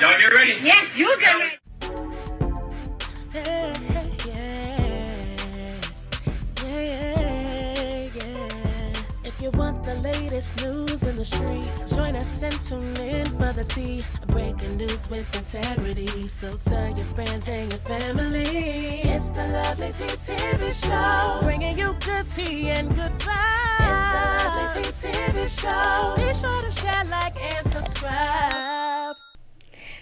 Y'all get ready? Yes, you get ready. If you want the latest news in the streets, join us and tune in for the tea. Breaking news with integrity. So tell your friends and your family. It's the Lovelyti TV show, bringing you good tea and good vibes. It's the Lovelyti TV show. Be sure to share, like, and subscribe.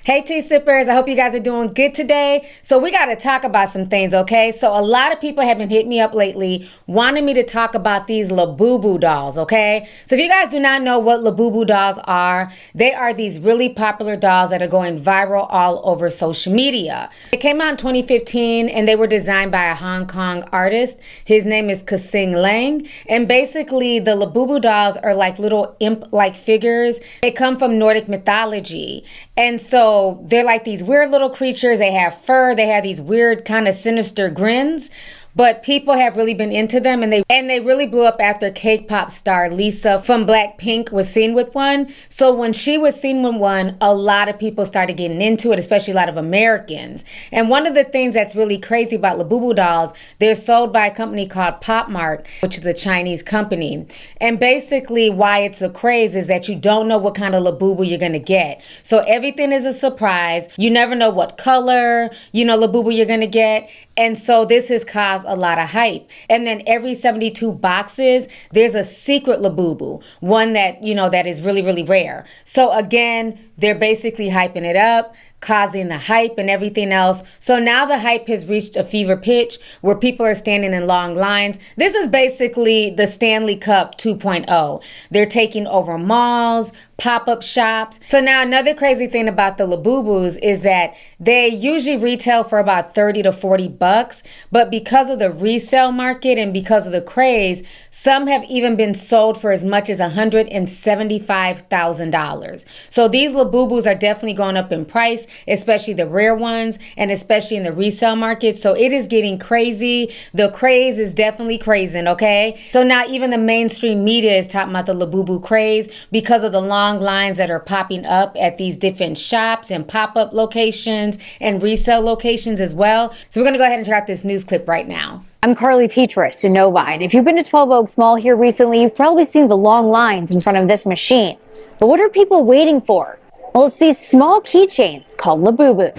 Hey tea sippers, I hope you guys are doing good today. So we got to talk about some things, okay? So a lot of people have been hitting me up lately wanting me to talk about these Labubu dolls, okay? So if you guys do not know what Labubu dolls are, they are these really popular dolls that are going viral all over social media. They came out in 2015 and they were designed by a Hong Kong artist. His name is Kasing Lang. And basically the Labubu dolls are like little imp-like figures. They come from Nordic mythology. And so they're like these weird little creatures. They have fur. They have these weird kind of sinister grins. But people have really been into them, and they really blew up after K-pop star Lisa from Blackpink was seen with one. So when she was seen with one, a lot of people started getting into it, especially a lot of Americans. And one of the things that's really crazy about Labubu dolls, they're sold by a company called Pop Mart, which is a Chinese company. And basically why it's a craze is that you don't know what kind of Labubu you're gonna get. So everything is a surprise. You never know what color, Labubu you're gonna get. And so this has caused a lot of hype. And then every 72 boxes, there's a secret Labubu, one that, that is really, really rare. So again, they're basically hyping it up, causing the hype and everything else. So now the hype has reached a fever pitch where people are standing in long lines. This is basically the Stanley Cup 2.0. They're taking over malls, pop-up shops. So now another crazy thing about the Labubus is that they usually retail for about 30 to 40 bucks, but because of the resale market and because of the craze, some have even been sold for as much as $175,000. So these Labubus are definitely going up in price, especially the rare ones and especially in the resale market. So it is getting crazy. The craze is definitely crazing, okay? So now even the mainstream media is talking about the Labubu craze because of the long lines that are popping up at these different shops and pop-up locations and resale locations as well. So we're going to go ahead and check out this news clip right now. I'm Carly Petrus in Novi, and if you've been to 12 Oaks Mall here recently, you've probably seen the long lines in front of this machine. But what are people waiting for? Well, it's these small keychains called Labubu.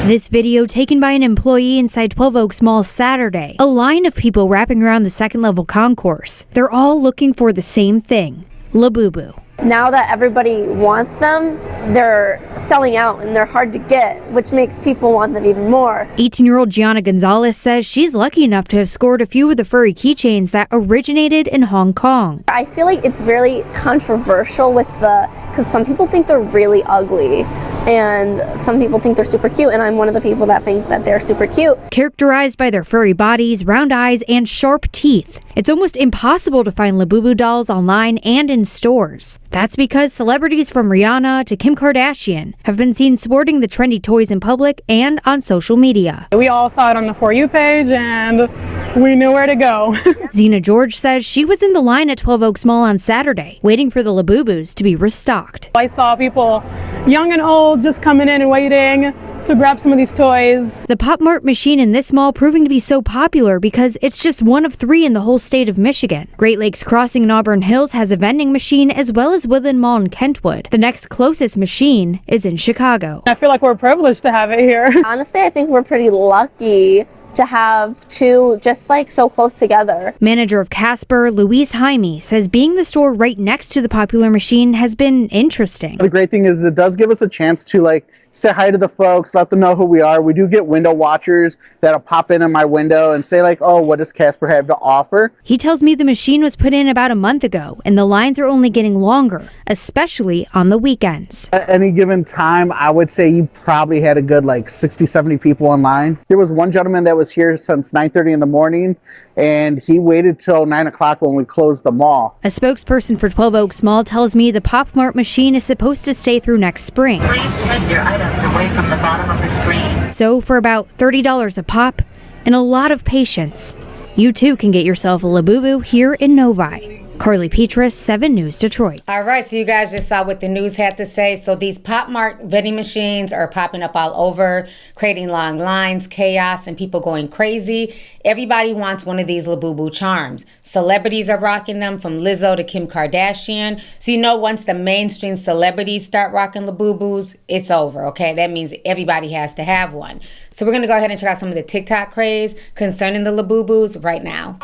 This video taken by an employee inside 12 Oaks Mall Saturday. A line of people wrapping around the second level concourse. They're all looking for the same thing, Labubu. Now that everybody wants them, they're selling out and they're hard to get, which makes people want them even more. 18-year-old Gianna Gonzalez says she's lucky enough to have scored a few of the furry keychains that originated in Hong Kong. I feel like it's really controversial because some people think they're really ugly and some people think they're super cute, and I'm one of the people that think that they're super cute. Characterized by their furry bodies, round eyes, and sharp teeth, it's almost impossible to find Labubu dolls online and in stores. That's because celebrities from Rihanna to Kim Kardashian have been seen sporting the trendy toys in public and on social media. We all saw it on the For You page and we knew where to go. Zena George says she was in the line at 12 Oaks Mall on Saturday, waiting for the Labubus to be restocked. I saw people, young and old, just coming in and waiting to grab some of these toys. The Pop Mart machine in this mall proving to be so popular because it's just one of 3 in the whole state of Michigan. Great Lakes Crossing in Auburn Hills has a vending machine, as well as Woodland Mall in Kentwood. The next closest machine is in Chicago. I feel like we're privileged to have it here. Honestly, I think we're pretty lucky to have two just like so close together. Manager of Casper, Louise Jaime, says being the store right next to the popular machine has been interesting. The great thing is it does give us a chance to say hi to the folks, let them know who we are. We do get window watchers that'll pop in my window and say oh, what does Casper have to offer? He tells me the machine was put in about a month ago and the lines are only getting longer, especially on the weekends. At any given time, I would say you probably had a good 60, 70 people in line. There was one gentleman that was here since 9:30 in the morning and he waited till 9 o'clock when we closed the mall. A spokesperson for 12 Oaks Mall tells me the Pop Mart machine is supposed to stay through next spring. Please take your items away from the bottom of the screen. So for about $30 a pop and a lot of patience, you too can get yourself a Labubu here in Novi. Carly Petrus, 7 News Detroit. All right, so you guys just saw what the news had to say. So these Pop Mart vending machines are popping up all over, creating long lines, chaos, and people going crazy. Everybody wants one of these Labubu charms. Celebrities are rocking them, from Lizzo to Kim Kardashian. So you know, once the mainstream celebrities start rocking Labubus, it's over, okay? That means everybody has to have one. So we're going to go ahead and check out some of the TikTok craze concerning the Labubus right now.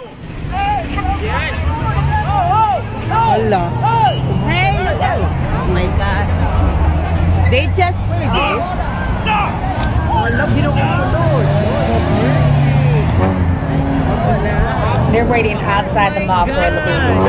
Hola. Oh my God. They just. They're waiting outside the mall for a Labubu.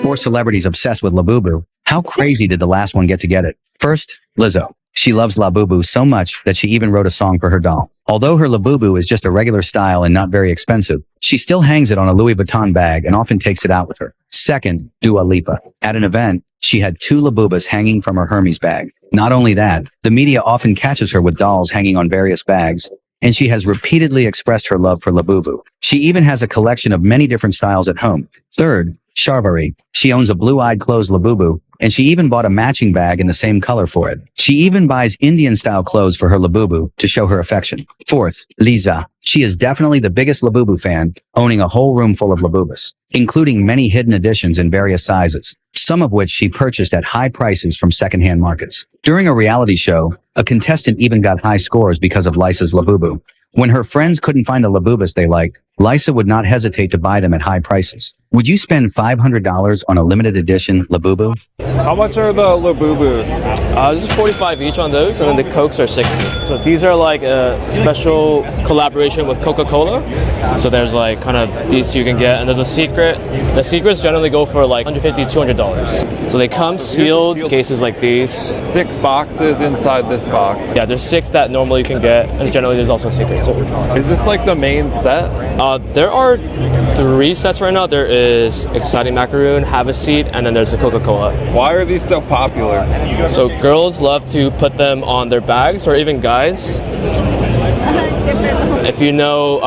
4 celebrities obsessed with Labubu. How crazy did the last one get to get it? First, Lizzo. She loves Labubu so much that she even wrote a song for her doll. Although her Labubu is just a regular style and not very expensive, she still hangs it on a Louis Vuitton bag and often takes it out with her. Second, Dua Lipa. At an event, she had 2 Labubas hanging from her Hermes bag. Not only that, the media often catches her with dolls hanging on various bags, and she has repeatedly expressed her love for Labubu. She even has a collection of many different styles at home. Third, Charvari. She owns a blue-eyed closed Labubu, and she even bought a matching bag in the same color for it. She even buys Indian-style clothes for her Labubu to show her affection. Fourth, Lisa. She is definitely the biggest Labubu fan, owning a whole room full of Labubus, including many hidden editions in various sizes, some of which she purchased at high prices from secondhand markets. During a reality show, a contestant even got high scores because of Lisa's Labubu. When her friends couldn't find the Labubus they liked, Lisa would not hesitate to buy them at high prices. Would you spend $500 on a limited edition Labubu? How much are the Labubus? This is 45 each on those, and then the Cokes are 60. So these are like a special collaboration with Coca-Cola. So there's like kind of these you can get, and there's a secret. The secrets generally go for like $150 to $200. So they come sealed cases like these. 6 boxes inside this box. Yeah, there's 6 that normally you can get, and generally there's also secrets. Is this like the main set? There are 3 sets right now. There is Exciting Macaroon, Have a Seat, and then there's the Coca-Cola. Why are these so popular? So girls love to put them on their bags, or even guys. If you know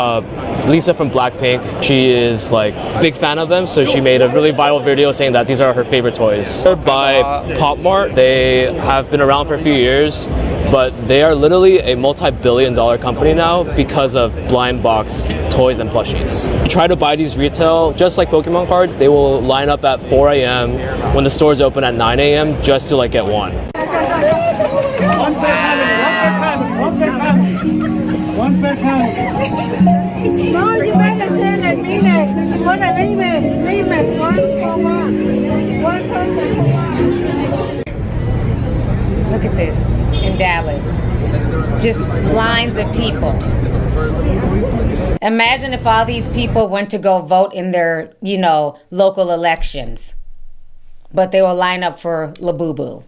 Lisa from Blackpink, she is like a big fan of them, so she made a really viral video saying that these are her favorite toys. They're by Pop Mart. They have been around for a few years, but they are literally a multi-billion-dollar company now because of blind box toys and plushies. You try to buy these retail, just like Pokemon cards, they will line up at 4 a.m. when the stores open at 9 a.m. just to like get one. One per family. No, you better send it, mean it. You want to leave it. One for one. One person. Look at this in Dallas. Just lines of people. Imagine if all these people went to go vote in their, local elections, but they will line up for Labubu.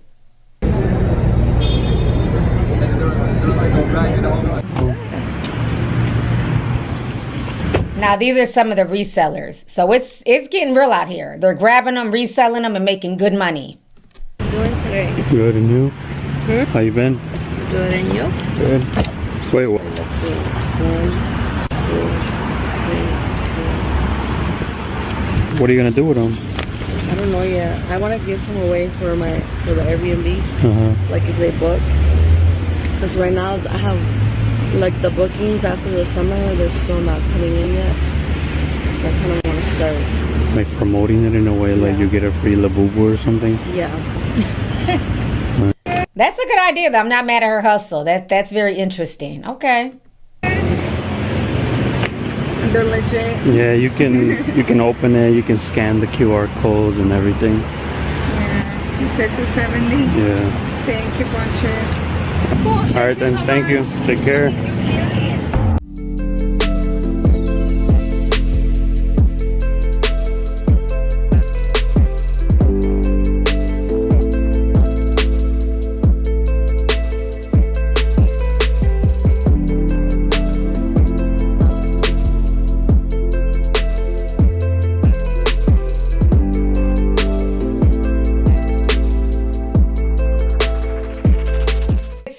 Now these are some of the resellers. So it's getting real out here. They're grabbing them, reselling them, and making good money. Doing today? Good, and you? How you been? Good, and you? Good. Wait, what? Let's see. 1, 2, 3, 4. What are you gonna do with them? I don't know yet. I want to give some away for the Airbnb. Like if they book. Because right now I have like the bookings after the summer, they're still not coming in yet. So I kind of want to start. Like promoting it in a way, like you get a free Labubu or something? Yeah. That's a good idea, though. I'm not mad at her hustle. That's very interesting. Okay. They're legit. Yeah, you can open it, you can scan the QR codes and everything. Yeah. You said 270? Yeah. Thank you, bunches. All right then, thank you. Take care.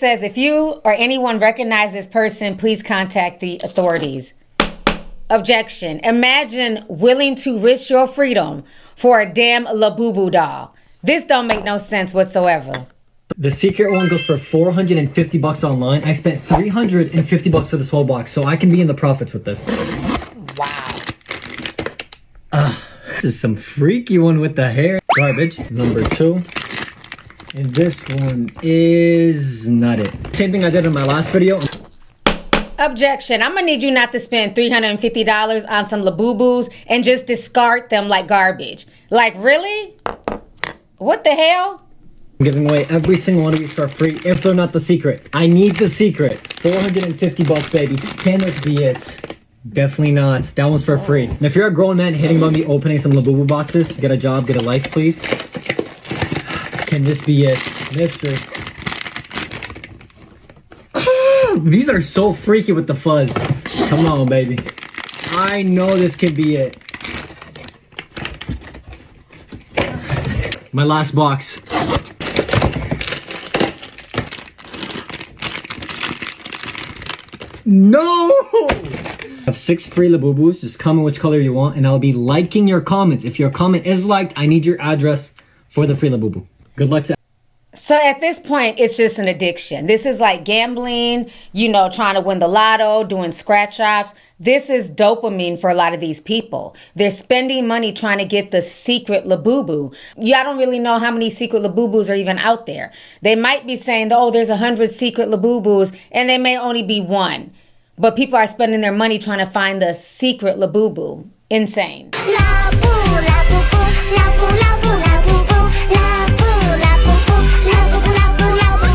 says, if you or anyone recognize this person, please contact the authorities. Objection. Imagine willing to risk your freedom for a damn Labubu doll. This don't make no sense whatsoever. The secret one goes for $450 online. I spent $350 for this whole box, so I can be in the profits with this. Wow. This is some freaky one with the hair. Garbage. Number 2. And this one is not it. Same thing I did in my last video. Objection. I'm gonna need you not to spend $350 on some Labubus and just discard them like garbage. Like, really? What the hell? I'm giving away every single one of these for free if they're not the secret. I need the secret. $450, baby. Can this be it? Definitely not. That one's for free. And if you're a grown man hitting on me opening some Labubu boxes, get a job, get a life, please. Can this be it? Mystery. These are so freaky with the fuzz. Come on, baby. I know this could be it. My last box. No! I have 6 free Labubus. Just comment which color you want, and I'll be liking your comments. If your comment is liked, I need your address for the free Labubu. Good luck to. So at this point, it's just an addiction. This is like gambling, you know, trying to win the lotto, doing scratch offs. This is dopamine for a lot of these people. They're spending money trying to get the secret Labubu. I don't really know how many secret Labubus are even out there. They might be saying, oh, there's 100 secret Labubus, and there may only be one. But people are spending their money trying to find the secret Labubu. Insane. Labu, Labubu, Labu, Labu, Labubu, Labu, Labubu, Labubu, Labu, Labubu.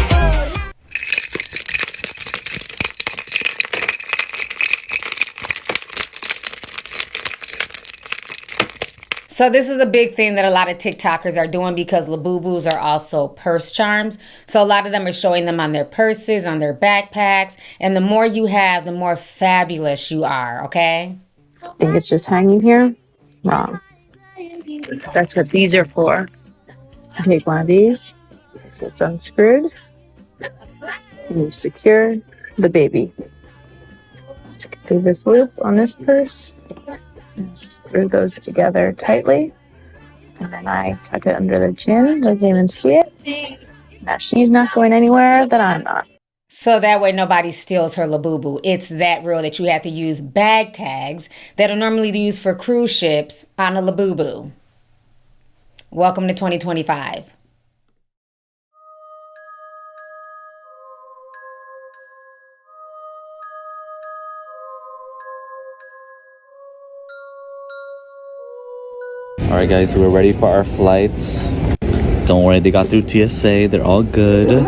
So this is a big thing that a lot of TikTokers are doing because Labubus are also purse charms. So a lot of them are showing them on their purses, on their backpacks. And the more you have, the more fabulous you are, okay? I think it's just hanging here. Wrong. That's what these are for. Take one of these. It's unscrewed. You secure the baby. Stick it through this loop on this purse. And screw those together tightly. And then I tuck it under the chin. Doesn't even see it. Now she's not going anywhere, then I'm not. So that way nobody steals her Labubu. It's that rule that you have to use bag tags that are normally used for cruise ships on a Labubu. Welcome to 2025. Alright guys, we're ready for our flights. Don't worry, they got through TSA, they're all good.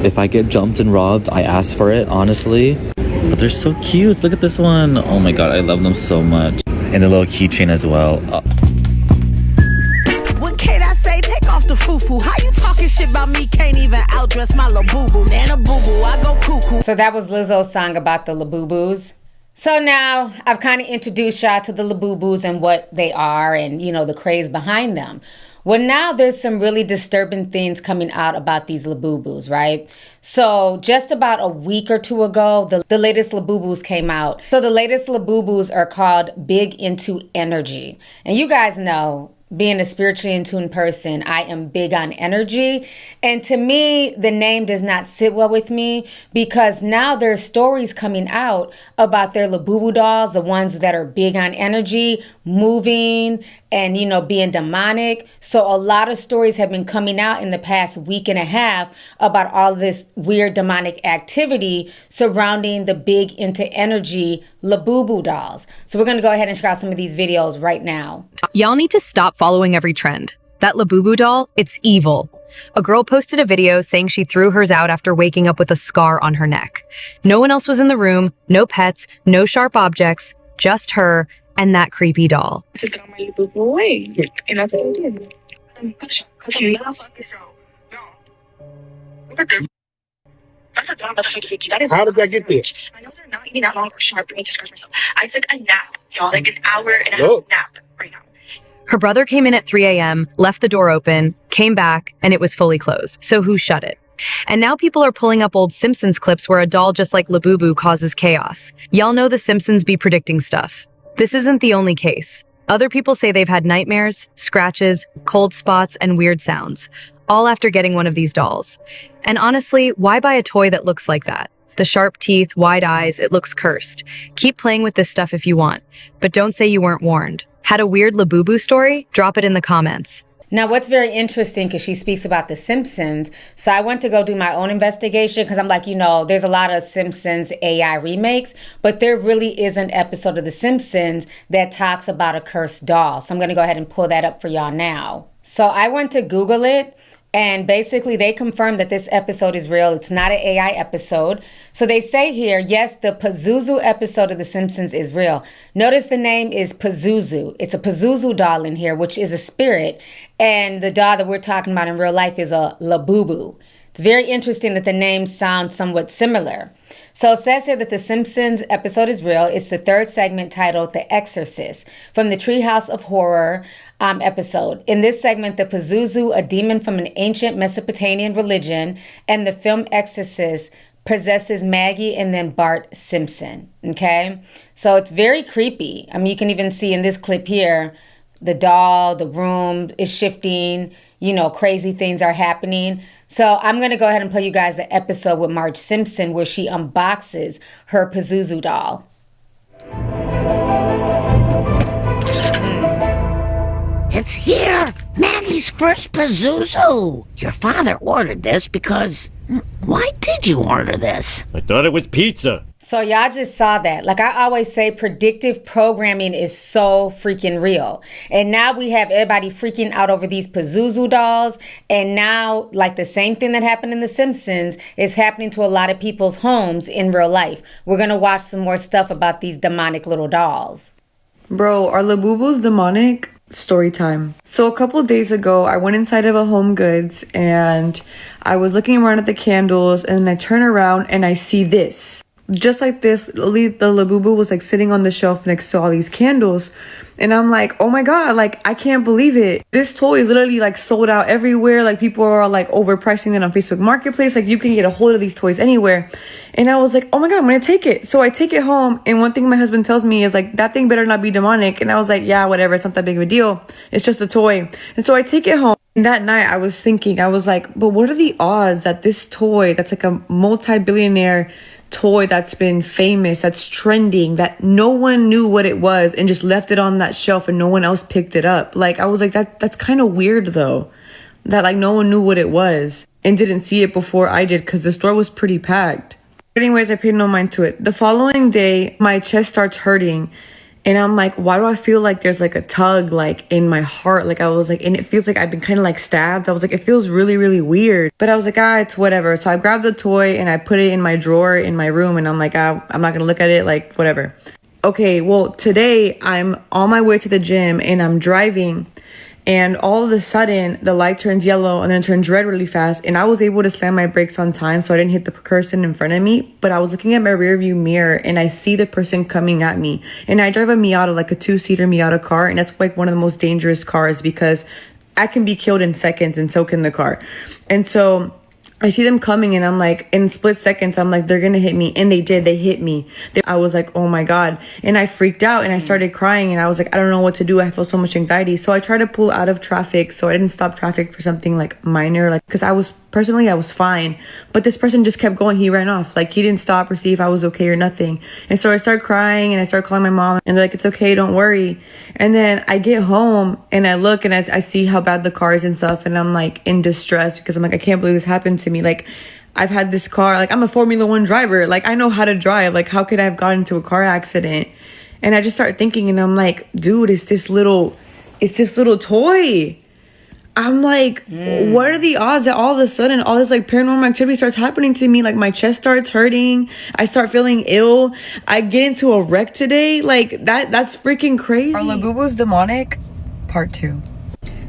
If I get jumped and robbed, I ask for it, honestly. But they're so cute. Look at this one. Oh my god, I love them so much. And the little keychain as well. What can I say? Take off the foo-foo. How you talking shit about me? Can't even outdress my Labubu. Nana boo-boo, I go cuckoo. So that was Lizzo's song about the Labubus. So now I've kind of introduced y'all to the Labubus and what they are and, you know, the craze behind them. Well, now there's some really disturbing things coming out about these Labubus, right? So just about a week or two ago, the latest Labubus came out. So the latest Labubus are called Big Into Energy. And you guys know, being a spiritually in tune person, I am big on energy. And to me, the name does not sit well with me because now there's stories coming out about their Labubu dolls, the ones that are big on energy, moving and, you know, being demonic. So a lot of stories have been coming out in the past week and a half about all this weird demonic activity surrounding the Big Into Energy Labubu dolls. So we're going to go ahead and check out some of these videos right now. Y'all need to stop following every trend. That Labubu doll, it's evil. A girl posted a video saying she threw hers out after waking up with a scar on her neck. No one else was in the room, no pets, no sharp objects, just her and that creepy doll. To throw my Labubu away, and that's what I did. How did that get there? My nails are not even that long or sharp for me to scratch myself. I took a nap, y'all, like an hour and a half nap right now. Her brother came in at 3 a.m., left the door open, came back, and it was fully closed. So who shut it? And now people are pulling up old Simpsons clips where a doll just like Labubu causes chaos. Y'all know the Simpsons be predicting stuff. This isn't the only case. Other people say they've had nightmares, scratches, cold spots, and weird sounds, all after getting one of these dolls. And honestly, why buy a toy that looks like that? The sharp teeth, wide eyes, it looks cursed. Keep playing with this stuff if you want, but don't say you weren't warned. Had a weird Labubu story? Drop it in the comments. Now, what's very interesting, because she speaks about The Simpsons, so I went to go do my own investigation, because I'm like, there's a lot of Simpsons AI remakes, but there really is an episode of The Simpsons that talks about a cursed doll. So I'm going to go ahead and pull that up for y'all now. So I went to Google it, and basically they confirmed that this episode is real. It's not an AI episode. So they say here, yes, the Pazuzu episode of The Simpsons is real. Notice the name is Pazuzu. It's a Pazuzu doll in here, which is a spirit. And the doll that we're talking about in real life is a Labubu. It's very interesting that the names sound somewhat similar. So it says here that the Simpsons episode is real. It's the third segment titled The Exorcist from the Treehouse of Horror episode. In this segment, the Pazuzu, a demon from an ancient Mesopotamian religion, and the film Exorcist possesses Maggie and then Bart Simpson. Okay? So it's very creepy. I mean, you can even see in this clip here, the doll, the room is shifting, crazy things are happening. So I'm going to go ahead and play you guys the episode with Marge Simpson where she unboxes her Pazuzu doll. It's here! Maggie's first Pazuzu! Your father ordered this because... Why did you order this? I thought it was pizza. So y'all just saw that. Like I always say, predictive programming is so freaking real. And now we have everybody freaking out over these Pazuzu dolls. And now, like the same thing that happened in The Simpsons is happening to a lot of people's homes in real life. We're going to watch some more stuff about these demonic little dolls. Bro, are Labubus demonic? Story time. So a couple of days ago, I went inside of a Home Goods and I was looking around at the candles and I turn around and I see this. Just like this, the Labubu was like sitting on the shelf next to all these candles. And I'm like, oh my God, like, I can't believe it. This toy is literally like sold out everywhere. Like people are like overpricing it on Facebook Marketplace. Like you can get a hold of these toys anywhere. And I was like, oh my God, I'm going to take it. So I take it home. And one thing my husband tells me is like, that thing better not be demonic. And I was like, yeah, whatever. It's not that big of a deal. It's just a toy. And so I take it home. And that night I was thinking, I was like, but what are the odds that this toy that's like a multi-billionaire toy that's been famous, that's trending, that no one knew what it was and just left it on that shelf and no one else picked it up? Like, I was like, that's kind of weird though, that like no one knew what it was and didn't see it before I did because the store was pretty packed. But anyways, I paid no mind to it. The following day, my chest starts hurting and I'm like, why do I feel like there's like a tug like in my heart? Like I was like, and it feels like I've been kind of like stabbed. I was like, it feels really, really weird. But I was like, it's whatever. So I grabbed the toy and I put it in my drawer in my room and I'm like, I'm not going to look at it, like whatever. Okay, well, today I'm on my way to the gym and I'm driving and all of a sudden the light turns yellow and then it turns red really fast. And I was able to slam my brakes on time so I didn't hit the person in front of me. But I was looking at my rearview mirror and I see the person coming at me. And I drive a Miata, like a 2-seater Miata car. And that's like one of the most dangerous cars because I can be killed in seconds and so can the car. And so I see them coming and I'm like, in split seconds, I'm like, they're going to hit me. And they did. They hit me. I was like, oh my God. And I freaked out and I started crying and I was like, I don't know what to do. I felt so much anxiety. So I tried to pull out of traffic. So I didn't stop traffic for something like minor, like, because I was fine. But this person just kept going. He ran off. Like he didn't stop or see if I was okay or nothing. And so I started crying and I started calling my mom and they're like, it's okay. Don't worry. And then I get home and I look and I see how bad the car is and stuff. And I'm like in distress because I'm like, I can't believe this happened to me. Like I've had this car, like I'm a Formula 1 driver. Like I know how to drive. Like how could I have gotten into a car accident? And I just started thinking and I'm like, dude, it's this little toy. I'm like, what are the odds that all of a sudden all this like paranormal activity starts happening to me? Like my chest starts hurting. I start feeling ill. I get into a wreck today. Like that's freaking crazy. Are Labubus demonic? Part 2.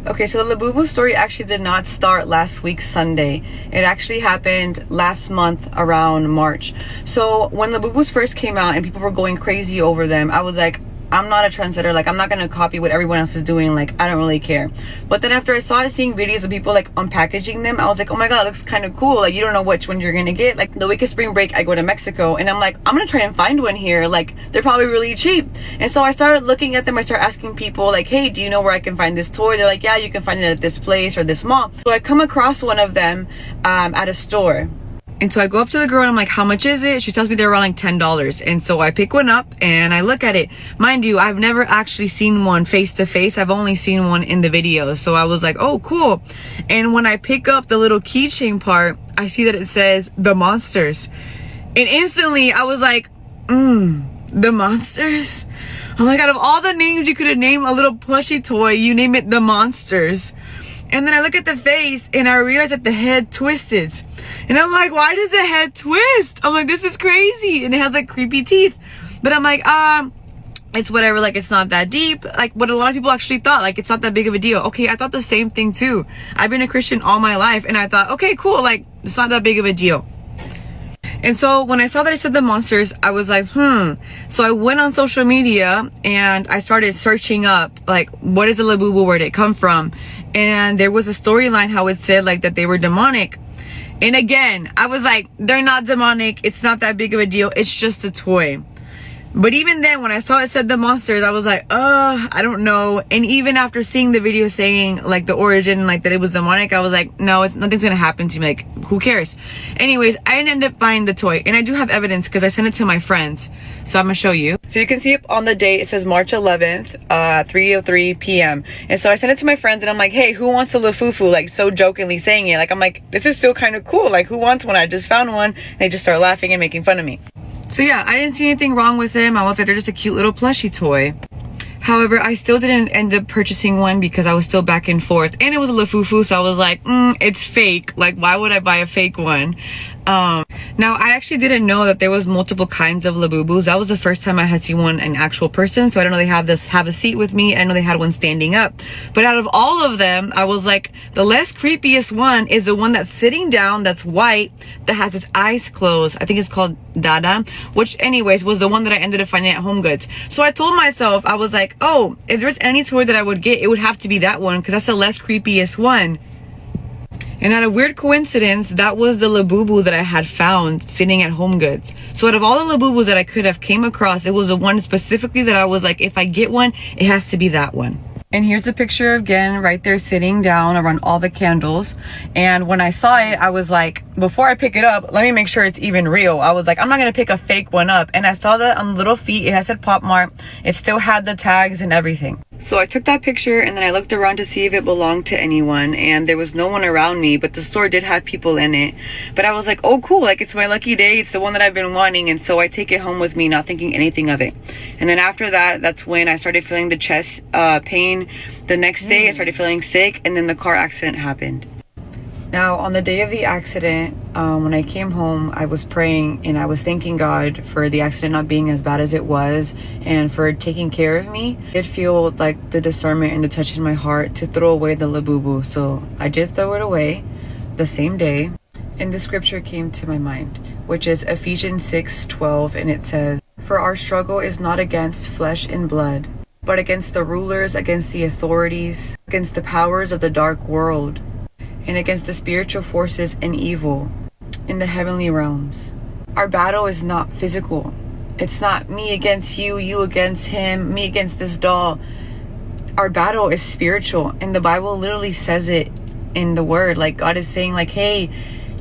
Okay, so the Labubu story actually did not start last week Sunday. It actually happened last month around March. So when Labubus first came out and people were going crazy over them, I was like, I'm not a trendsetter. Like, I'm not gonna copy what everyone else is doing. Like, I don't really care. But then after I started seeing videos of people like unpackaging them, I was like, oh my god, it looks kind of cool. Like, you don't know which one you're gonna get. Like, the week of spring break, I go to Mexico, and I'm like, I'm gonna try and find one here. Like, they're probably really cheap. And so I started looking at them. I started asking people like, hey, do you know where I can find this toy? They're like, yeah, you can find it at this place or this mall. So I come across one of them at a store. And so I go up to the girl and I'm like, how much is it? She tells me they're around like $10. And so I pick one up and I look at it. Mind you, I've never actually seen one face to face. I've only seen one in the video. So I was like, oh, cool. And when I pick up the little keychain part, I see that it says the monsters. And instantly I was like, the monsters? Oh my god, of all the names you could have named a little plushie toy, you name it the monsters. And then I look at the face and I realize that the head twisted. And I'm like, why does the head twist? I'm like, this is crazy. And it has like creepy teeth. But I'm like, it's whatever, like, it's not that deep. Like, what a lot of people actually thought, like, it's not that big of a deal. Okay, I thought the same thing too. I've been a Christian all my life and I thought, okay, cool, like, it's not that big of a deal. And so when I saw that I said the monsters, I was like, So I went on social media and I started searching up, like, what is a Labubu? Where did it come from? And there was a storyline how it said, like, that they were demonic. And again, I was like, they're not demonic. It's not that big of a deal. It's just a toy. But even then, when I saw it said the monsters, I was like, I don't know. And even after seeing the video saying, like, the origin, like, that it was demonic, I was like, no, nothing's gonna happen to me. Like, who cares? Anyways, I didn't end up buying the toy. And I do have evidence because I sent it to my friends. So I'm gonna show you. So you can see on the date, it says March 11th, 3:03 p.m. And so I sent it to my friends and I'm like, hey, who wants a Lafufu? Like, so jokingly saying it. Like, I'm like, this is still kind of cool. Like, who wants one? I just found one. And they just start laughing and making fun of me. So yeah, I didn't see anything wrong with them. I was like, they're just a cute little plushie toy. However, I still didn't end up purchasing one because I was still back and forth. And it was a Lafufu, so I was like, it's fake. Like, why would I buy a fake one? Now, I actually didn't know that there was multiple kinds of Labubus. That was the first time I had seen one in actual person. So I don't know they have a seat with me. I know they had one standing up. But out of all of them, I was like, the less creepiest one is the one that's sitting down, that's white, that has its eyes closed. I think it's called Dada, which anyways was the one that I ended up finding at Home Goods. So I told myself, I was like, oh, if there's any toy that I would get, it would have to be that one because that's the less creepiest one. And out of weird coincidence, that was the Labubu that I had found sitting at Home Goods. So out of all the Labubus that I could have came across, it was the one specifically that I was like, if I get one, it has to be that one. And here's a picture again right there sitting down around all the candles. And when I saw it, I was like, before I pick it up, let me make sure it's even real. I was like, I'm not gonna pick a fake one up. And I saw that on the little feet, it had said Pop Mart. It still had the tags and everything. So I took that picture and then I looked around to see if it belonged to anyone, and there was no one around me, but the store did have people in it. But I was like, oh cool, like it's my lucky day, it's the one that I've been wanting. And so I take it home with me, not thinking anything of it. And then after that, that's when I started feeling the chest pain. The next day I started feeling sick, and then the car accident happened. Now, on the day of the accident, when I came home, I was praying and I was thanking God for the accident not being as bad as it was and for taking care of me. I did feel like the discernment and the touch in my heart to throw away the Labubu. So I did throw it away the same day. And the scripture came to my mind, which is Ephesians 6:12, and it says, "For our struggle is not against flesh and blood, but against the rulers, against the authorities, against the powers of the dark world, and against the spiritual forces in evil in the heavenly realms." Our battle is not physical. It's not me against you, you against him, me against this doll. Our battle is spiritual, and the Bible literally says it in the word. Like, God is saying, like, hey,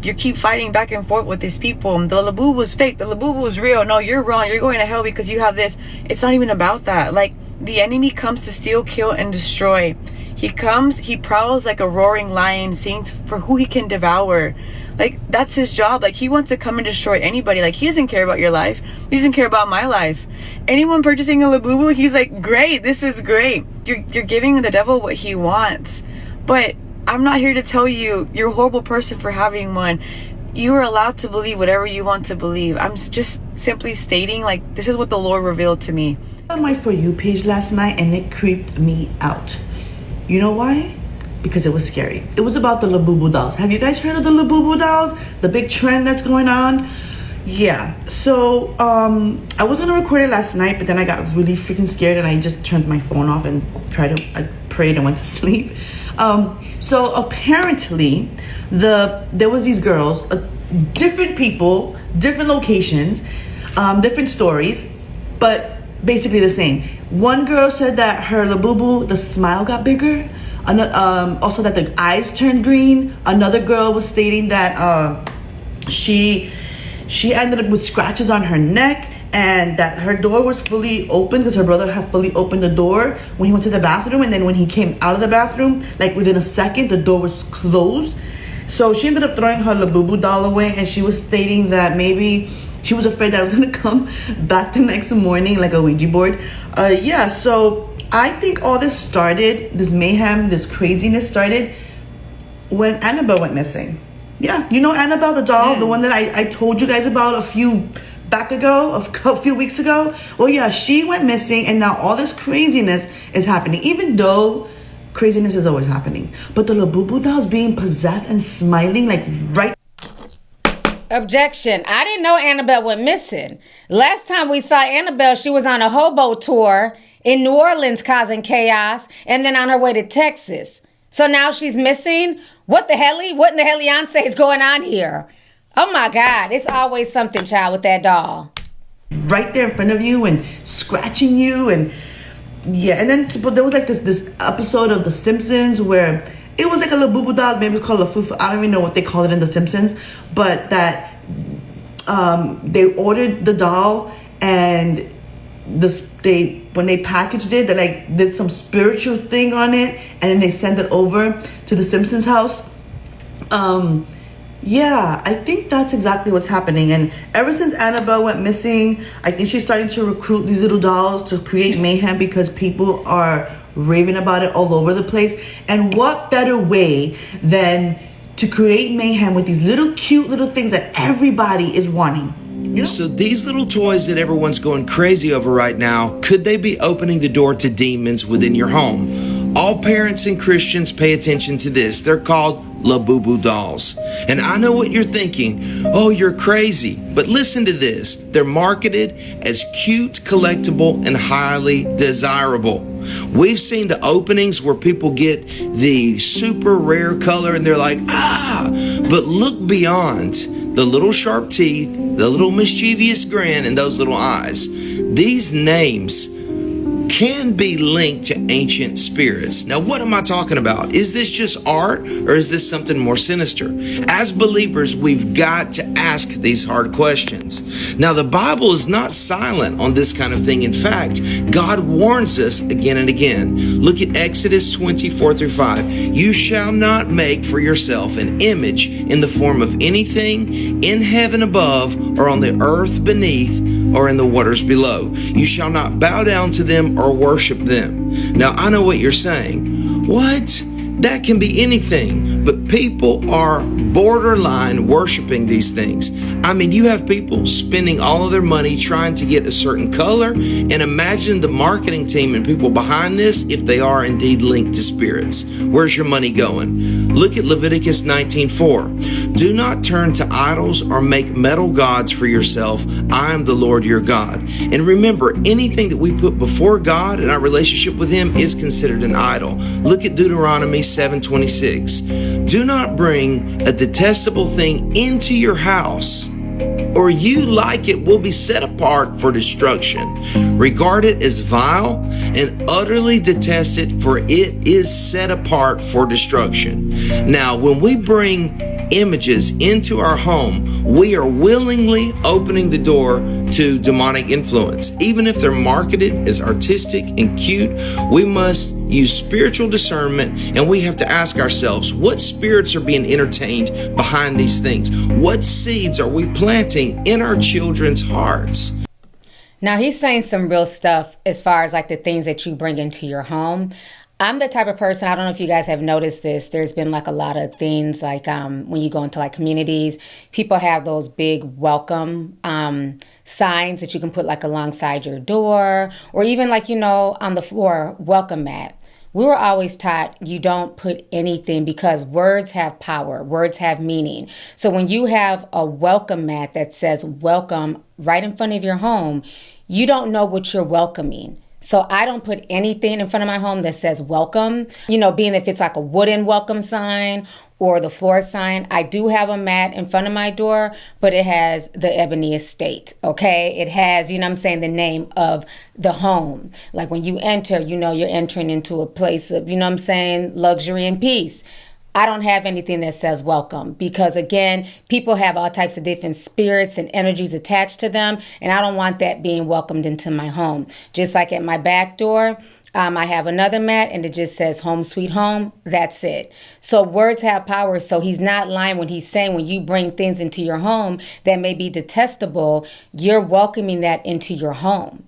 you keep fighting back and forth with these people. The Labubu was fake, the Labubu was real. No, you're wrong, you're going to hell because you have this. It's not even about that. Like, the enemy comes to steal, kill, and destroy. He comes, he prowls like a roaring lion, seeing for who he can devour. Like, that's his job. Like, he wants to come and destroy anybody. Like, he doesn't care about your life. He doesn't care about my life. Anyone purchasing a Labubu, he's like, great, this is great. You're giving the devil what he wants. But I'm not here to tell you you're a horrible person for having one. You are allowed to believe whatever you want to believe. I'm just simply stating, like, this is what the Lord revealed to me. On my For You page last night, and it creeped me out. You know why? Because it was scary. It was about the Labubu dolls. Have you guys heard of the Labubu dolls? The big trend that's going on? Yeah. So I was gonna record it last night, but then I got really freaking scared and I just turned my phone off and I prayed and went to sleep. So apparently there was these girls, different people, different locations, different stories, but basically the same. One girl said that her Labubu, the smile got bigger. Also that the eyes turned green. Another girl was stating that she ended up with scratches on her neck and that her door was fully open because her brother had fully opened the door when he went to the bathroom, and then when he came out of the bathroom, like within a second, the door was closed. So she ended up throwing her Labubu doll away, and she was stating that maybe she was afraid that it was gonna come back the next morning like a Ouija board. Yeah, so I think all this started, this mayhem, this craziness started when Annabelle went missing. Yeah, you know Annabelle the doll, the one that I told you guys about a few weeks ago? Well, yeah, she went missing, and now all this craziness is happening, even though craziness is always happening. But the Labubu doll's being possessed and smiling like right. Objection. I didn't know Annabelle went missing. Last time we saw Annabelle, she was on a hobo tour in New Orleans causing chaos, and then on her way to Texas. So now she's missing? What in the hell is going on here? Oh my God, it's always something, child, with that doll. Right there in front of you and scratching you, and yeah, and then but there was like this episode of The Simpsons where it was like a Labubu doll, maybe called a fufu. I don't even know what they call it in The Simpsons, but that they ordered the doll and when they packaged it, they like did some spiritual thing on it, and then they sent it over to the Simpsons house. Yeah, I think that's exactly what's happening. And ever since Annabelle went missing, I think she's starting to recruit these little dolls to create mayhem because people are raving about it all over the place. And what better way than to create mayhem with these little cute little things that everybody is wanting? You know? So these little toys that everyone's going crazy over right now, could they be opening the door to demons within your home? All parents and Christians pay attention to this. They're called Labubu dolls. And I know what you're thinking. Oh, you're crazy. But listen to this. They're marketed as cute, collectible, and highly desirable. We've seen the openings where people get the super rare color and they're like, ah! But look beyond the little sharp teeth, the little mischievous grin, and those little eyes. These names can be linked to ancient spirits. Now, what am I talking about? Is this just art, or is this something more sinister? As believers, we've got to ask these hard questions. Now, the Bible is not silent on this kind of thing. In fact, God warns us again and again. Look at Exodus 24-5. You shall not make for yourself an image in the form of anything in heaven above, or on the earth beneath, or in the waters below. You shall not bow down to them or worship them. Now, I know what you're saying. What? That can be anything, but people are borderline worshiping these things. I mean, you have people spending all of their money trying to get a certain color, and imagine the marketing team and people behind this if they are indeed linked to spirits. Where's your money going? Look at Leviticus 19:4. Do not turn to idols or make metal gods for yourself. I am the Lord your God. And remember, anything that we put before God in our relationship with Him is considered an idol. Look at Deuteronomy 7:26. Do not bring a detestable thing into your house, or you like it will be set apart for destruction. Regard it as vile and utterly detest it, for it is set apart for destruction. Now, when we bring images into our home, we are willingly opening the door to demonic influence. Even if they're marketed as artistic and cute, we must use spiritual discernment, and we have to ask ourselves, what spirits are being entertained behind these things? What seeds are we planting in our children's hearts? Now, he's saying some real stuff as far as like the things that you bring into your home. I'm the type of person, I don't know if you guys have noticed this, there's been like a lot of things like when you go into like communities, people have those big welcome signs that you can put like alongside your door, or even like, you know, on the floor, welcome mat. We were always taught you don't put anything because words have power, words have meaning. So when you have a welcome mat that says welcome right in front of your home, you don't know what you're welcoming. So I don't put anything in front of my home that says welcome, being if it's like a wooden welcome sign or the floor sign. I do have a mat in front of my door, but it has the Ebony Estate, okay? It has, the name of the home. Like when you enter, you're entering into a place of, luxury and peace. I don't have anything that says welcome because, again, people have all types of different spirits and energies attached to them, and I don't want that being welcomed into my home. Just like at my back door, I have another mat, and it just says home sweet home. That's it. So words have power, so he's not lying when he's saying when you bring things into your home that may be detestable, you're welcoming that into your home.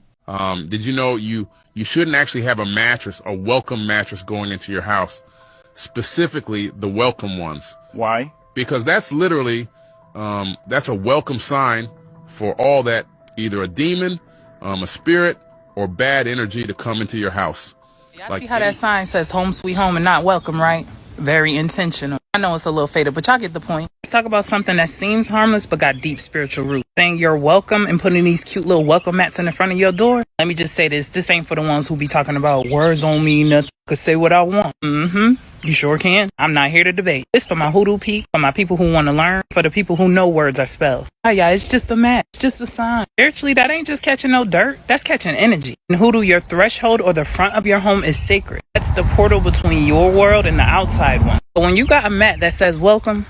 Did you know you shouldn't actually have a mattress, a welcome mattress going into your house? Specifically the welcome ones. Why? Because that's literally, that's a welcome sign for all that, either a demon, a spirit, or bad energy to come into your house. Y'all see how that sign says home sweet home and not welcome, right? Very intentional. I know it's a little faded, but y'all get the point. Let's talk about something that seems harmless but got deep spiritual roots. Saying you're welcome and putting these cute little welcome mats in the front of your door. Let me just say this ain't for the ones who be talking about words don't mean nothing. Could say what I want. You sure can. I'm not here to debate. It's for my hoodoo peep, for my people who want to learn, for the people who know words are spells. Yeah, it's just a mat. It's just a sign. Spiritually, that ain't just catching no dirt. That's catching energy. In hoodoo, your threshold or the front of your home is sacred. That's the portal between your world and the outside one. But when you got a mat that says welcome,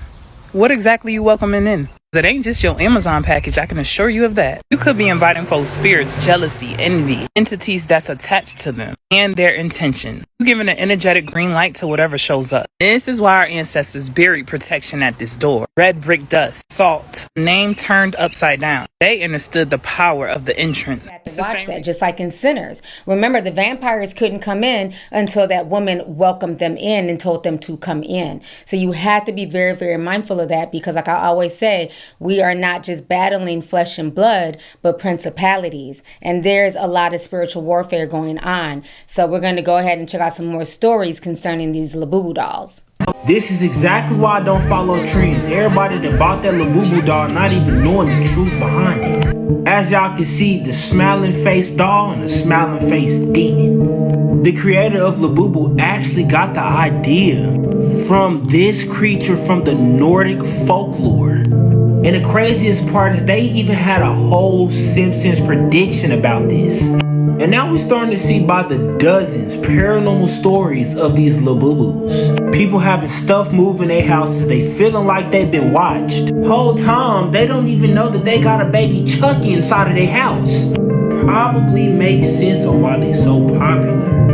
what exactly you welcoming in? It ain't just your Amazon package, I can assure you of that. You could be inviting folks' spirits, jealousy, envy, entities that's attached to them, and their intentions. You giving an energetic green light to whatever shows up. This is why our ancestors buried protection at this door. Red brick dust, salt, name turned upside down. They understood the power of the entrance. Watch that, just like in Sinners. Remember, the vampires couldn't come in until that woman welcomed them in and told them to come in. So you had to be very, very mindful of that because, like I always say, we are not just battling flesh and blood, but principalities. And there's a lot of spiritual warfare going on. So we're going to go ahead and check out some more stories concerning these Labubu dolls. This is exactly why I don't follow trends. Everybody that bought that Labubu doll not even knowing the truth behind it. As y'all can see, the smiling face doll and the smiling face demon. The creator of Labubu actually got the idea from this creature from the Nordic folklore. And the craziest part is they even had a whole Simpsons prediction about this. And now we're starting to see by the dozens paranormal stories of these Labubus. People having stuff move in their houses, they feeling like they've been watched. Whole time, they don't even know that they got a baby Chucky inside of their house. Probably makes sense on why they're so popular.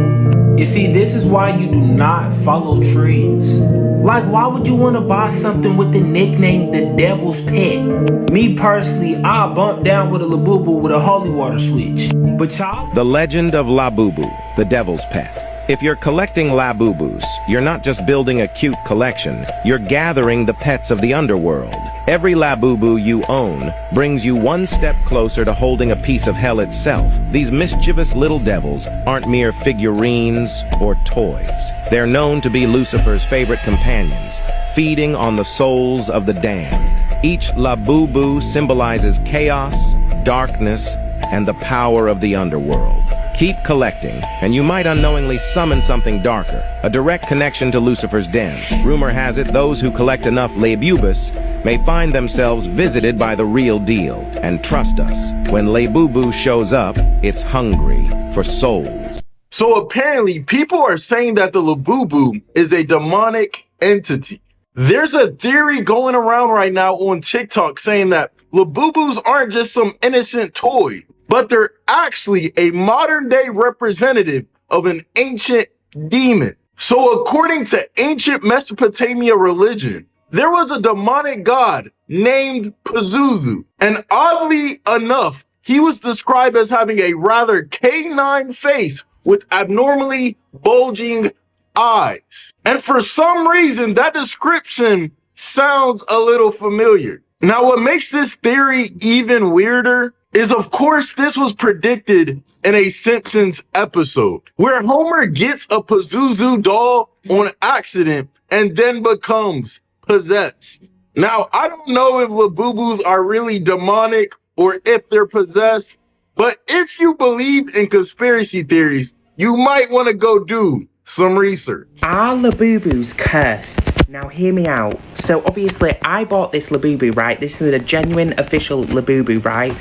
You see, this is why you do not follow trends. Like, why would you want to buy something with the nickname The Devil's Pet? Me personally, I'll bump down with a Labubu with a holy water switch. But y'all... The Legend of Labubu, the Devil's Pet. If you're collecting Labubus, you're not just building a cute collection, you're gathering the pets of the underworld. Every Labubu you own brings you one step closer to holding a piece of hell itself. These mischievous little devils aren't mere figurines or toys. They're known to be Lucifer's favorite companions, feeding on the souls of the damned. Each Labubu symbolizes chaos, darkness, and the power of the underworld. Keep collecting, and you might unknowingly summon something darker, a direct connection to Lucifer's den. Rumor has it those who collect enough Labubus may find themselves visited by the real deal. And trust us, when Labubu shows up, it's hungry for souls. So apparently, people are saying that the Labubu is a demonic entity. There's a theory going around right now on TikTok saying that Labubus aren't just some innocent toy, but they're actually a modern day representative of an ancient demon. So according to ancient Mesopotamia religion, there was a demonic god named Pazuzu. And oddly enough, he was described as having a rather canine face with abnormally bulging eyes. And for some reason, that description sounds a little familiar. Now, what makes this theory even weirder is, of course, this was predicted in a Simpsons episode where Homer gets a Pazuzu doll on accident and then becomes possessed. Now, I don't know if Labubus are really demonic or if they're possessed, but if you believe in conspiracy theories, you might want to go do some research. Are Labubus cursed? Now hear me out. So obviously I bought this Labubu, right? This is a genuine official Labubu, right?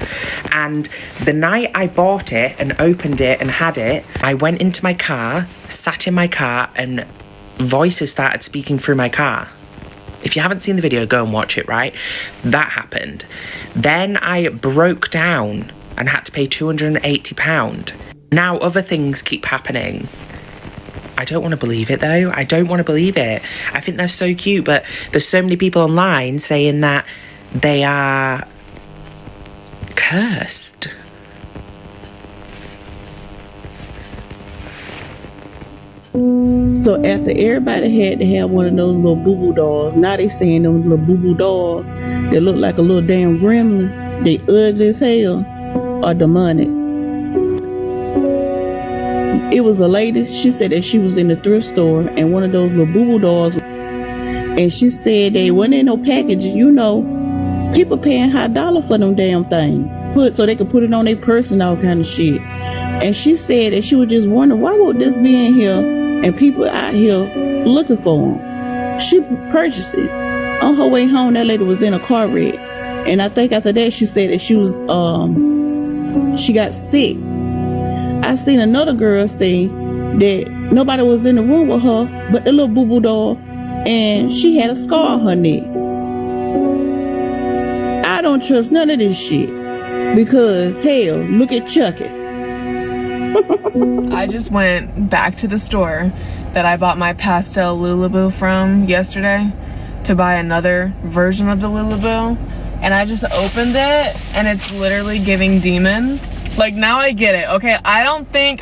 And the night I bought it and opened it and had it, I went into my car, sat in my car, and voices started speaking through my car. If you haven't seen the video, go and watch it, right? That happened. Then I broke down and had to pay £280. Now other things keep happening. I don't want to believe it though. I don't want to believe it. I think they're so cute, but there's so many people online saying that they are cursed. So after everybody had to have one of those little boo-boo dolls, now they saying them little boo-boo dolls that look like a little damn gremlin, they ugly as hell, are demonic. It was a lady, she said that she was in the thrift store and one of those little boo-boo dolls, and she said they wasn't in no package, you know, people paying high dollar for them damn things, so they could put it on their purse and all kind of shit. And she said that she was just wondering, why would this be in here and people out here looking for them? She purchased it. On her way home, that lady was in a car wreck. And I think after that, she said that she was, she got sick. I seen another girl say that nobody was in the room with her but the little boo-boo doll, and she had a scar on her neck. I don't trust none of this shit because, hell, look at Chucky. I just went back to the store that I bought my pastel Lulabu from yesterday to buy another version of the Lulabu, and I just opened it and it's literally giving demon. Like, now I get it, okay? I don't think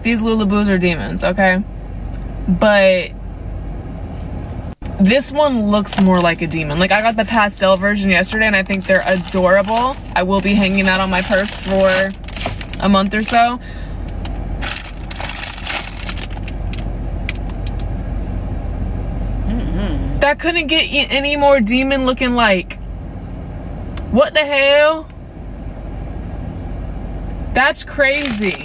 these Lulabus are demons, okay? But this one looks more like a demon. Like, I got the pastel version yesterday and I think they're adorable. I will be hanging out on my purse for a month or so. That couldn't get any more demon looking. Like, what the hell? That's crazy.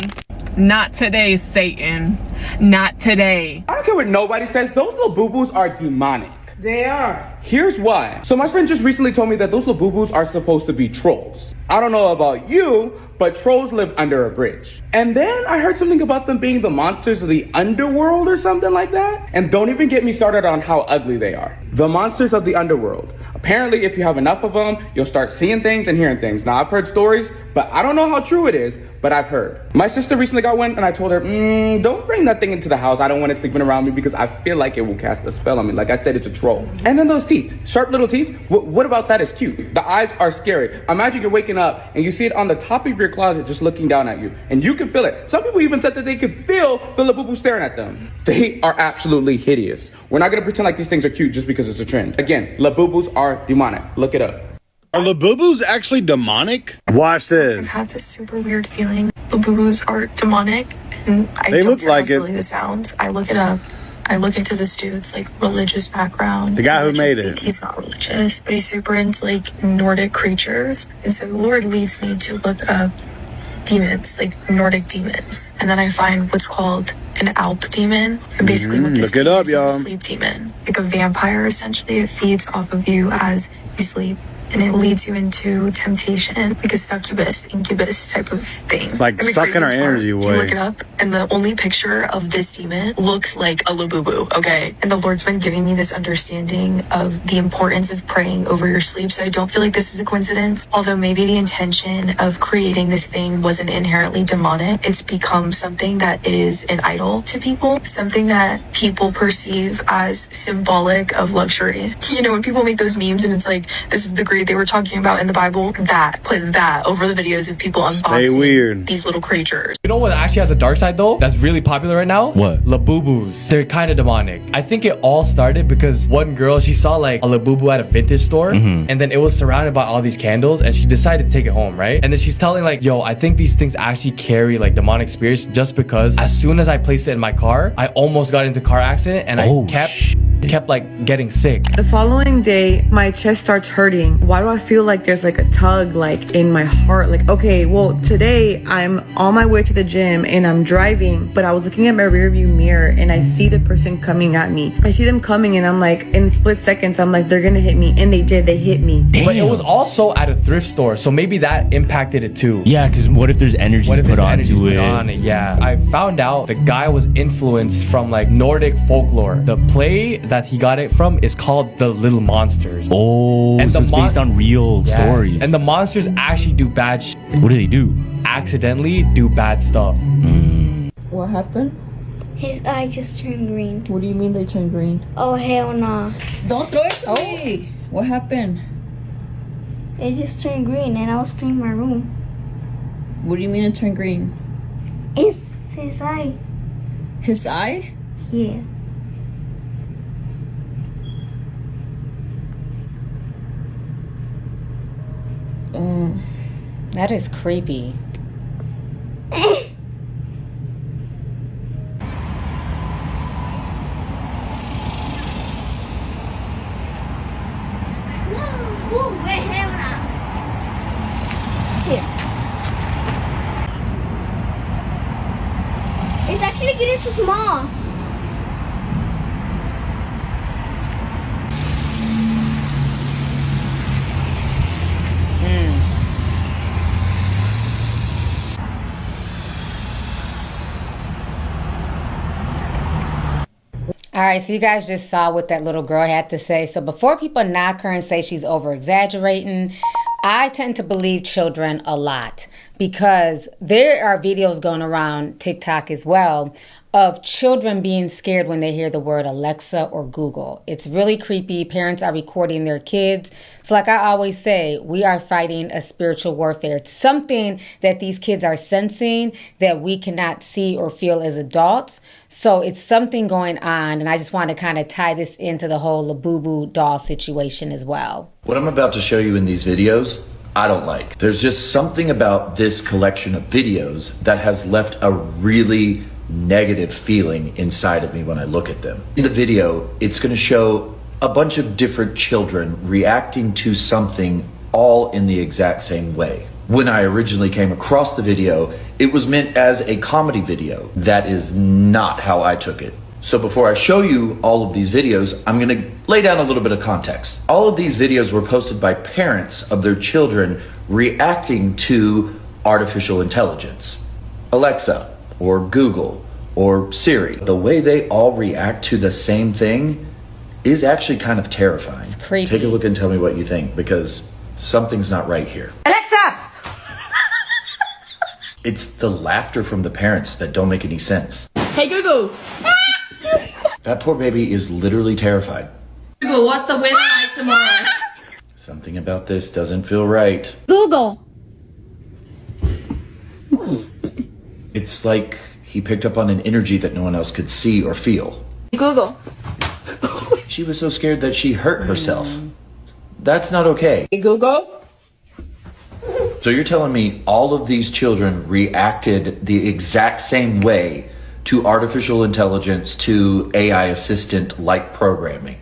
Not today, Satan. Not today. I don't care what nobody says. Those little boo-boos are demonic. They are. Here's why. So my friend just recently told me that those little boo-boos are supposed to be trolls. I don't know about you, but trolls live under a bridge. And then I heard something about them being the monsters of the underworld or something like that. And don't even get me started on how ugly they are. The monsters of the underworld. Apparently, if you have enough of them, you'll start seeing things and hearing things. Now, I've heard stories, but I don't know how true it is, but I've heard. My sister recently got one, and I told her, don't bring that thing into the house. I don't want it sleeping around me because I feel like it will cast a spell on me. Like I said, it's a troll. And then those teeth, sharp little teeth. What about that is cute? The eyes are scary. Imagine you're waking up and you see it on the top of your closet just looking down at you, and you can feel it. Some people even said that they could feel the Labubu staring at them. They are absolutely hideous. We're not going to pretend like these things are cute just because it's a trend. Again, Labubus are demonic. Look it up. Are Labubus actually demonic? Watch this. I have this super weird feeling. Labubus are demonic, and I They don't look care how like it. silly this sounds. I look it up. I look into this dude's like religious background. The guy who which made I think it. He's not religious, but he's super into like Nordic creatures. And so the Lord leads me to look up demons, like Nordic demons. And then I find what's called an Alp demon. And basically what this Look it up, is a y'all. sleep demon. Like a vampire, essentially. It feeds off of you as you sleep. And it leads you into temptation, like a succubus, incubus type of thing. Like And the sucking our craziest part, energy you away. look it up, and the only picture of this demon looks like a Labubu, okay? And the Lord's been giving me this understanding of the importance of praying over your sleep, so I don't feel like this is a coincidence. Although maybe the intention of creating this thing wasn't inherently demonic, it's become something that is an idol to people, something that people perceive as symbolic of luxury. You know, when people make those memes and it's like, this is the greatest imagery they were talking about in the Bible, put that over the videos of people unboxing weird. these little creatures. You know what actually has a dark side though? That's really popular right now? What? Labubus. They're kind of demonic. I think it all started because one girl, she saw like a Labubu at a vintage store, and then it was surrounded by all these candles, and she decided to take it home, right? And then she's telling like, yo, I think these things actually carry like demonic spirits, just because as soon as I placed it in my car, I almost got into a car accident, and I kept like getting sick. The following day, my chest starts hurting. Why do I feel like there's like a tug like in my heart? Like, okay, well, today I'm on my way to the gym and I'm driving, but I was looking at my rearview mirror and I see the person coming at me. I see them coming and I'm like, in split seconds, I'm like, they're gonna hit me. And they did, they hit me. But it was also at a thrift store, so maybe that impacted it too. Yeah, because what if there's energy put onto it? Yeah, I found out the guy was influenced from like Nordic folklore. The play that he got it from is called The Little Monsters. Oh, and so it's based on real stories. And the monsters actually do bad shit. What do they do? Accidentally do bad stuff. What happened? His eye just turned green. What do you mean they turned green? Oh, hell nah. Don't throw it to me. What happened? It just turned green and I was cleaning my room. What do you mean it turned green? It's his eye. His eye? Yeah. That is creepy. Here. It's actually getting too small. All right, so you guys just saw what that little girl had to say. So before people knock her and say she's over exaggerating, I tend to believe children a lot because there are videos going around TikTok as well of children being scared when they hear the word Alexa or Google. It's really creepy. Parents are recording their kids. So like I always say, we are fighting a spiritual warfare. It's something that these kids are sensing that we cannot see or feel as adults. So it's something going on. And I just want to kind of tie this into the whole Labubu doll situation as well. What I'm about to show you in these videos, I don't like. There's just something about this collection of videos that has left a really negative feeling inside of me when I look at them. In the video, it's going to show a bunch of different children reacting to something all in the exact same way. When I originally came across the video, it was meant as a comedy video. That is not how I took it. So before I show you all of these videos, I'm going to lay down a little bit of context. All of these videos were posted by parents of their children reacting to artificial intelligence. Alexa, or Google, or Siri. The way they all react to the same thing is actually kind of terrifying. It's creepy. Take a look and tell me what you think, because something's not right here. Alexa! It's the laughter from the parents that don't make any sense. Hey Google! That poor baby is literally terrified. Google, what's the weather like tomorrow? Something about this doesn't feel right. Google! It's like he picked up on an energy that no one else could see or feel. Google. She was so scared that she hurt herself. That's not okay. Google. So you're telling me all of these children reacted the exact same way to artificial intelligence, to AI assistant-like programming?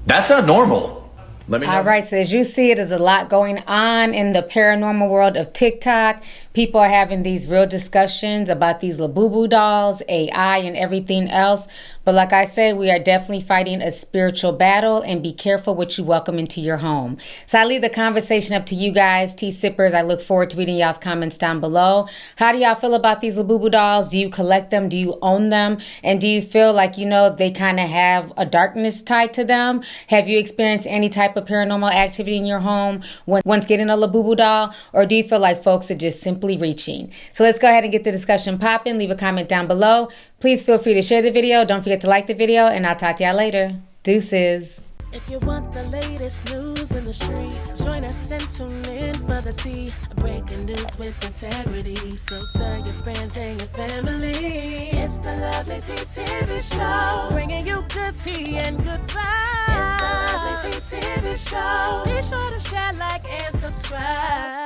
That's not normal. Let me know. All right, so as you see, there's a lot going on in the paranormal world of TikTok. People are having these real discussions about these Labubu dolls, AI, and everything else. But like I say, we are definitely fighting a spiritual battle, and be careful what you welcome into your home. So I leave the conversation up to you guys, tea sippers. I look forward to reading y'all's comments down below. How do y'all feel about these Labubu dolls? Do you collect them? Do you own them? And do you feel like, you know, they kind of have a darkness tied to them? Have you experienced any type of paranormal activity in your home once getting a Labubu doll? Or do you feel like folks are just simply reaching? So let's go ahead and get the discussion popping. Leave a comment down below. Please feel free to share the video. Don't forget to like the video, and I'll talk to y'all later. Deuces. If you want the latest news in the streets, join us and tune in for the tea. Breaking news with integrity. So tell your friends and your family. It's the Lovelyti TV show, bringing you good tea and good vibes. It's the Lovelyti TV show. Be sure to share, like, and subscribe.